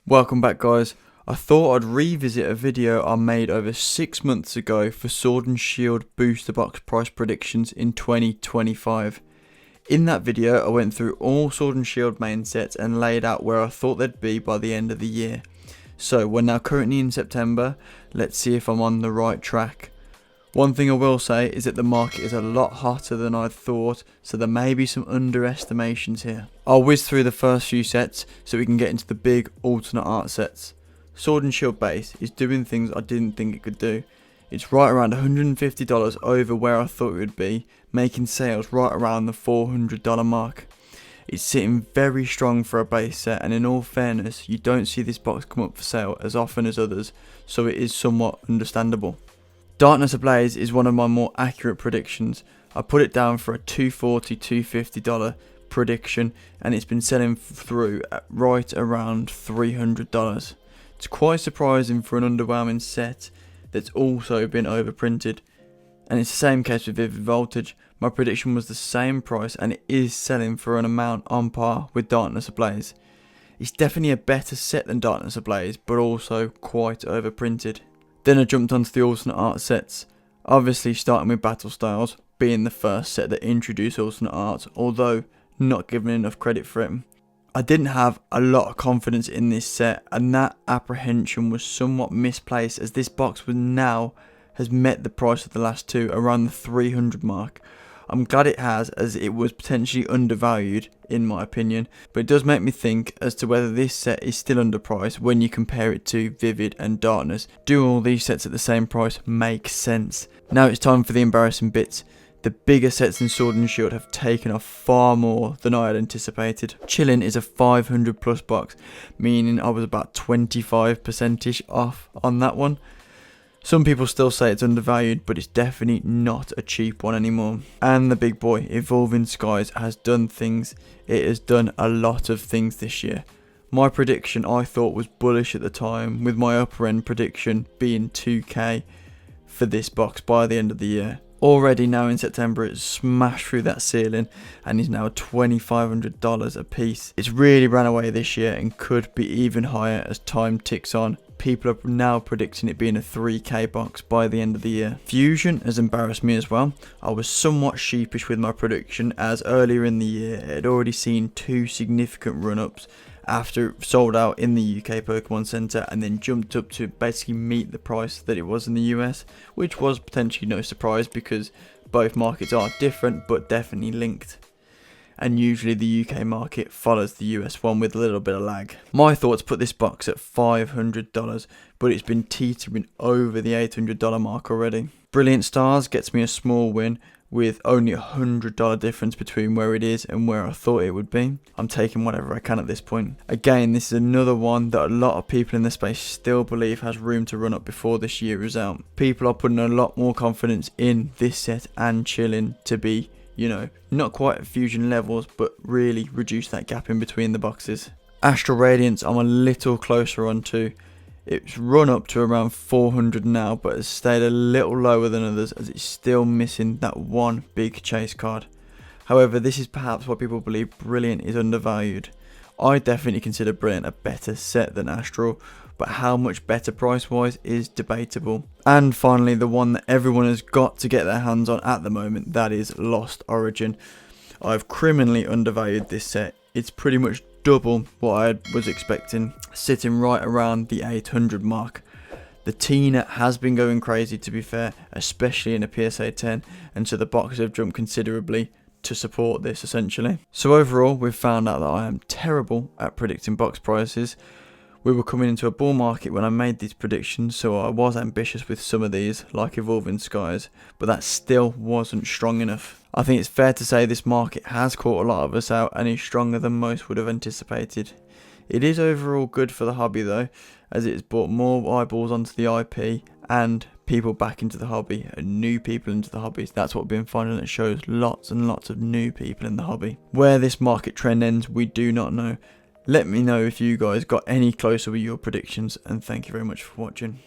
Welcome back, guys. I thought I'd revisit a video I made over 6 months ago for Sword and Shield booster box price predictions in 2025. In that video I went through all Sword and Shield main sets and laid out where I thought they'd be by the end of the year. So we're now currently in September, let's see if I'm on the right track. One thing I will say is that the market is a lot hotter than I thought, so there may be some underestimations here. I'll whiz through the first few sets so we can get into the big alternate art sets. Sword and Shield base is doing things I didn't think it could do. It's right around $150 over where I thought it would be, making sales right around the $400 mark. It's sitting very strong for a base set, and in all fairness, you don't see this box come up for sale as often as others, so it is somewhat understandable. Darkness Ablaze is one of my more accurate predictions. I put it down for a $240–250 prediction, and it's been selling through at right around $300. It's quite surprising for an underwhelming set that's also been overprinted. And it's the same case with Vivid Voltage. My prediction was the same price and it is selling for an amount on par with Darkness Ablaze. It's definitely a better set than Darkness Ablaze, but also quite overprinted. Then I jumped onto the alternate art sets, obviously starting with Battle Styles being the first set that introduced alternate art, although not given enough credit for it. I didn't have a lot of confidence in this set, and that apprehension was somewhat misplaced as this box has met the price of the last two around the 300 mark. I'm glad it has, as it was potentially undervalued in my opinion, but it does make me think as to whether this set is still underpriced when you compare it to Vivid and Darkness. Do all these sets at the same price make sense? Now it's time for the embarrassing bits. The bigger sets in Sword and Shield have taken off far more than I had anticipated. Chillin' is a 500 plus box, meaning I was about 25% off on that one. Some people still say it's undervalued, but it's definitely not a cheap one anymore. And the big boy, Evolving Skies, has done things. It has done a lot of things this year. My prediction I thought was bullish at the time, with my upper end prediction being 2k for this box by the end of the year. Already now in September it's smashed through that ceiling and is now $2,500 a piece. It's really ran away this year and could be even higher as time ticks on. People are now predicting it being a 3k box by the end of the year. Fusion has embarrassed me as well. I was somewhat sheepish with my prediction, as earlier in the year it had already seen two significant run-ups after it sold out in the UK Pokemon Center and then jumped up to basically meet the price that it was in the US, which was potentially no surprise because both markets are different but definitely linked. And usually the UK market follows the US one with a little bit of lag. My thoughts put this box at $500, but it's been teetering over the $800 mark already. Brilliant Stars gets me a small win with only a $100 difference between where it is and where I thought it would be. I'm taking whatever I can at this point. Again, this is another one that a lot of people in the space still believe has room to run up before this year is out. People are putting a lot more confidence in this set and Chillin' to be, not quite at Fusion levels, but really reduce that gap in between the boxes. Astral Radiance I'm a little closer onto. It's run up to around 400 now, but has stayed a little lower than others as it's still missing that one big chase card. However, this is perhaps why people believe Brilliant is undervalued. I definitely consider Brilliant a better set than Astral, but how much better price wise is debatable. And finally, the one that everyone has got to get their hands on at the moment, that is Lost Origin. I've criminally undervalued this set. It's pretty much double what I was expecting, sitting right around the 800 mark. The T-net has been going crazy, to be fair, especially in a PSA 10, and so the boxes have jumped considerably to support this essentially. So overall, we've found out that I am terrible at predicting box prices. We were coming into a bull market when I made these predictions, so I was ambitious with some of these, like Evolving Skies, but that still wasn't strong enough. I think it's fair to say this market has caught a lot of us out and is stronger than most would have anticipated. It is overall good for the hobby though, as it has brought more eyeballs onto the IP and people back into the hobby and new people into the hobby. That's what we've been finding, it shows lots and lots of new people in the hobby. Where this market trend ends, we do not know. Let me know if you guys got any closer with your predictions, and thank you very much for watching.